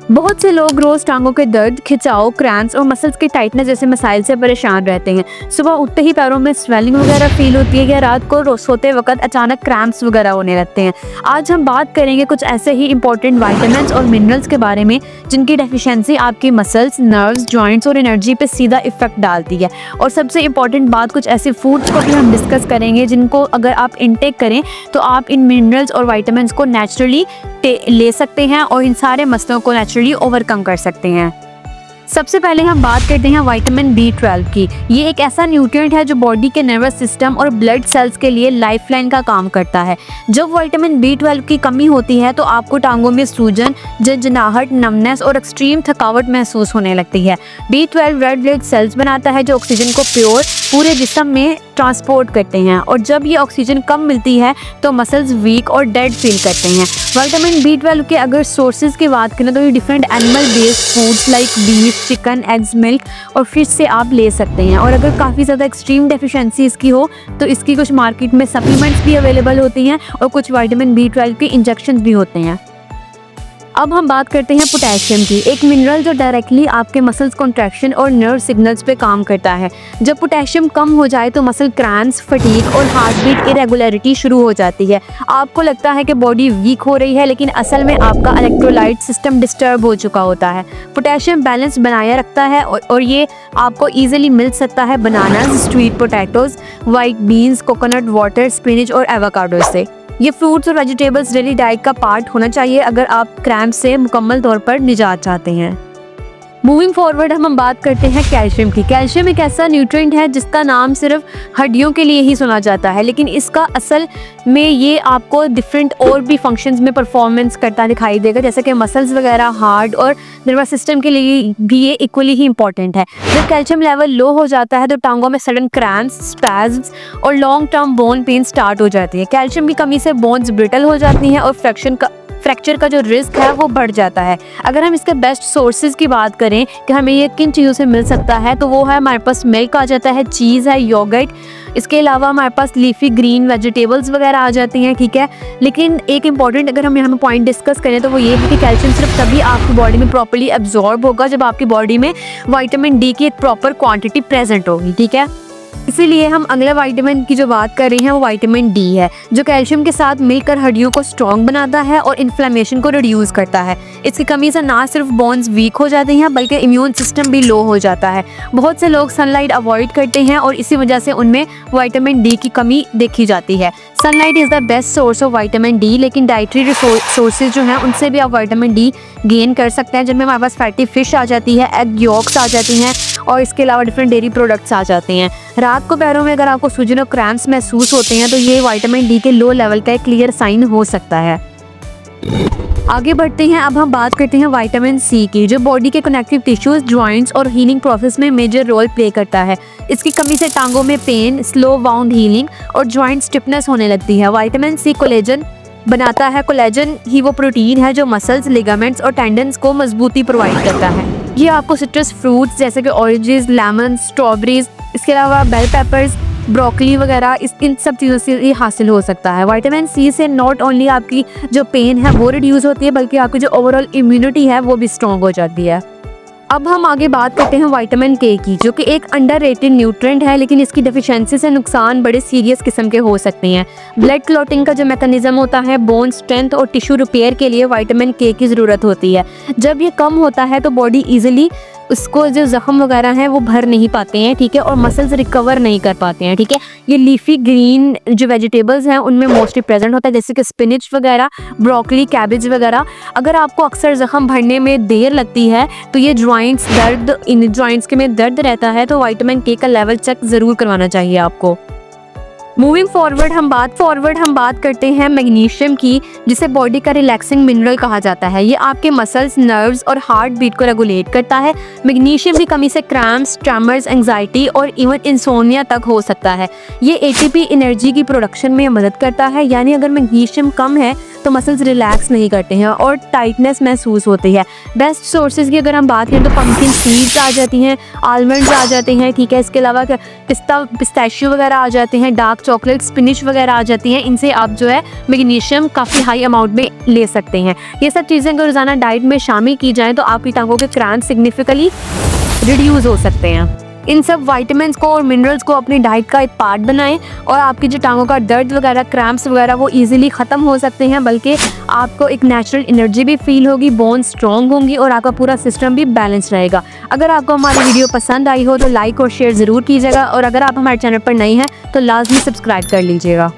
बहुत से लोग रोज टांगों के दर्द, खिंचाव, क्रैम्प्स और मसल्स की टाइटनेस जैसे मसाइल से परेशान रहते हैं। सुबह उठते ही पैरों में स्वेलिंग वगैरह फील होती है या रात को सोते वक्त अचानक क्रैम्प्स वगैरह होने लगते हैं। आज हम बात करेंगे कुछ ऐसे ही इंपॉर्टेंट विटामिन्स और मिनरल्स के बारे में जिनकी डेफिशिएंसी आपकी मसल्स, नर्व्स, जॉइंट्स और एनर्जी पे सीधा इफेक्ट डालती है। और सबसे इम्पॉर्टेंट बात, कुछ ऐसे फूड्स को भी हम डिस्कस करेंगे जिनको अगर आप इनटेक करें तो आप इन मिनरल्स और विटामिन्स को नेचुरली ले सकते हैं और इन सारे मसलों को नेचुरली ओवरकम कर सकते हैं। सबसे पहले हम बात करते हैं विटामिन B12 की। ये एक ऐसा न्यूट्रिएंट है जो बॉडी के नर्वस सिस्टम और ब्लड सेल्स के लिए लाइफलाइन का काम करता है। जब विटामिन B12 की कमी होती है तो आपको टांगों में सूजन, झंझनाहट, नमनेस और एक्सट्रीम थकावट महसूस होने लगती है। B12 रेड ब्लड सेल्स बनाता है जो ऑक्सीजन को प्योर पूरे जिस्म में ट्रांसपोर्ट करते हैं, और जब ये ऑक्सीजन कम मिलती है तो मसल्स वीक और डेड फील करते हैं। विटामिन B12 के अगर सोर्सेज की बात करें तो ये different animal based foods like beef, chicken, eggs, milk और फिश से आप ले सकते हैं। और अगर काफ़ी ज़्यादा एक्सट्रीम डेफिशिएंसी इसकी हो तो इसकी कुछ मार्केट में सप्लीमेंट्स भी अवेलेबल होती हैं और कुछ विटामिन B12 के इंजेक्शन भी होते हैं। अब हम बात करते हैं पोटेशियम की, एक मिनरल जो डायरेक्टली आपके मसल्स कॉन्ट्रैक्शन और नर्व सिग्नल्स पे काम करता है। जब पोटेशियम कम हो जाए तो मसल क्रैम्प्स, फटीग और हार्ट बीट इरेगुलरिटी शुरू हो जाती है। आपको लगता है कि बॉडी वीक हो रही है, लेकिन असल में आपका इलेक्ट्रोलाइट सिस्टम डिस्टर्ब हो चुका होता है। पोटेशियम बैलेंस बनाए रखता है और ये आपको ईजिली मिल सकता है bananas, sweet potatoes, white beans, coconut water, spinach और एवोकाडो से। ये फ्रूट्स और वेजिटेबल्स डेली डाइट का पार्ट होना चाहिए अगर आप क्रैम्प से मुकम्मल तौर पर निजात चाहते हैं। मूविंग फॉरवर्ड हम बात करते हैं कैल्शियम की। कैल्शियम एक ऐसा न्यूट्रिएंट है जिसका नाम सिर्फ हड्डियों के लिए ही सुना जाता है, लेकिन इसका असल में ये आपको डिफरेंट और भी फंक्शंस में परफॉर्मेंस करता दिखाई देगा, जैसे कि मसल्स वगैरह, हार्ट और नर्वस सिस्टम के लिए भी ये इक्वली ही इंपॉर्टेंट है। जब कैल्शियम लेवल लो हो जाता है तो टांगों में सडन क्रैम्प्स, स्पैज्म्स और long term bone pain start हो जाती है। कैल्शियम की कमी से बोन्स ब्रिटल हो जाती हैं और फ्रैक्चर का जो रिस्क है वो बढ़ जाता है। अगर हम इसके बेस्ट सोर्सेज की बात करें कि हमें ये किन चीज़ों से मिल सकता है तो वो है, हमारे पास मिल्क आ जाता है, चीज़ है, योगर्ट, इसके अलावा हमारे पास लीफी ग्रीन वेजिटेबल्स वगैरह आ जाती हैं, ठीक है। लेकिन एक इंपॉर्टेंट अगर हम यहाँ पे पॉइंट डिस्कस करें तो वो ये है कि कैल्शियम सिर्फ तभी आपकी बॉडी में प्रॉपर्ली एब्जॉर्ब होगा जब आपकी बॉडी में विटामिन D की एक प्रॉपर क्वांटिटी प्रेजेंट होगी, ठीक है। इसीलिए हम अगले विटामिन की जो बात कर रहे हैं वो विटामिन D है, जो कैल्शियम के साथ मिलकर हड्डियों को स्ट्रॉन्ग बनाता है और इन्फ्लेमेशन को रिड्यूस करता है। इसकी कमी से ना सिर्फ बोन्स वीक हो जाते हैं बल्कि इम्यून सिस्टम भी लो हो जाता है। बहुत से लोग सनलाइट अवॉइड करते हैं और इसी वजह से उनमें विटामिन D की कमी देखी जाती है। Sunlight is the best source of vitamin D, लेकिन डाइटरी सोर्सेज जो हैं उनसे भी आप विटामिन D गेन कर सकते हैं, जिनमें हमारे पास फैटी फिश आ जाती है, एग योक्स आ जाती हैं और इसके अलावा डिफरेंट डेयरी प्रोडक्ट्स आ जाते हैं। रात को पैरों में अगर आपको सूजन और क्रैम्प्स महसूस होते हैं तो ये विटामिन D के लो लेवल का एक क्लियर साइन हो सकता है। आगे बढ़ते हैं, अब हम बात करते हैं विटामिन C की, जो बॉडी के कनेक्टिव टिश्यूज, जॉइंट्स और हीलिंग प्रोसेस में मेजर रोल प्ले करता है। इसकी कमी से टांगों में पेन, स्लो वाउंड हीलिंग और जॉइंट स्टिफनेस होने लगती है। विटामिन C कोलेजन बनाता है। कोलेजन ही वो प्रोटीन है जो मसल्स, लिगामेंट्स और टेंडन्स को मजबूती प्रोवाइड करता है। ये आपको सिट्रस फ्रूट्स जैसे कि ऑरेंजेस, लेमन, स्ट्रॉबेरीज, इसके अलावा बेल पेपर्स, ब्रोकली वगैरह इन सब चीज़ों से ये हासिल हो सकता है। विटामिन C से नॉट ओनली आपकी जो पेन है वो रिड्यूस होती है बल्कि आपकी जो ओवरऑल इम्यूनिटी है वो भी स्ट्रॉन्ग हो जाती है। अब हम आगे बात करते हैं विटामिन K की, जो कि एक अंडररेटेड न्यूट्रिएंट है, लेकिन इसकी डेफिशिएंसी से नुकसान बड़े सीरियस किस्म के हो सकते हैं। ब्लड क्लॉटिंग का जो मैकेनिज्म होता है, बोन स्ट्रेंथ और टिश्यू रिपेयर के लिए विटामिन K की ज़रूरत होती है। जब ये कम होता है तो बॉडी ईजिली उसको जो जख्म वगैरह हैं वो भर नहीं पाते हैं, ठीक है, और मसल्स रिकवर नहीं कर पाते हैं, ठीक है। ये लीफी ग्रीन जो वेजिटेबल्स हैं उनमें मोस्टली प्रेजेंट होता है, जैसे कि स्पिनच वगैरह, ब्रोकली, कैबेज वगैरह। अगर आपको अक्सर जख्म भरने में देर लगती है तो ये इन जॉइंट्स के में दर्द रहता है तो विटामिन K का लेवल चेक ज़रूर करवाना चाहिए आपको। मूविंग फॉरवर्ड हम बात करते हैं मैग्नीशियम की, जिसे बॉडी का रिलैक्सिंग मिनरल कहा जाता है। ये आपके मसल्स, नर्व्स और हार्ट बीट को रेगुलेट करता है। मैग्नीशियम की कमी से क्रैम्प्स, ट्रेमर्स, एंजाइटी और इवन इंसोनिया तक हो सकता है। ये ATP एनर्जी की प्रोडक्शन में मदद करता है, यानी अगर मैग्नीशियम कम है तो मसल्स रिलैक्स नहीं करते हैं और टाइटनेस महसूस होती है। बेस्ट सोर्सेज की अगर हम बात करें तो पंपकिन सीड्स आ जाती हैं, आलमंड्स आ जाते हैं, ठीक है। इसके अलावा पिस्ताशियो वगैरह आ जाते हैं, डार्क चॉकलेट, स्पिनिच वगैरह आ जाती हैं, इनसे आप जो है मैग्नीशियम काफ़ी हाई अमाउंट में ले सकते हैं। ये सब चीज़ें अगर रोज़ाना डाइट में शामिल की जाएँ तो आपकी टांगों के क्रैम्प्स सिग्निफिकेंटली रिड्यूस हो सकते हैं। इन सब विटामिन्स को और मिनरल्स को अपनी डाइट का एक पार्ट बनाएं और आपकी जो टांगों का दर्द वगैरह, क्रैम्प्स वगैरह वो इजीली ख़त्म हो सकते हैं, बल्कि आपको एक नेचुरल एनर्जी भी फील होगी, बोन स्ट्रॉन्ग होंगी और आपका पूरा सिस्टम भी बैलेंस रहेगा। अगर आपको हमारी वीडियो पसंद आई हो तो लाइक और शेयर ज़रूर कीजिएगा और अगर आप हमारे चैनल पर नए हैं तो लाजमी सब्सक्राइब कर लीजिएगा।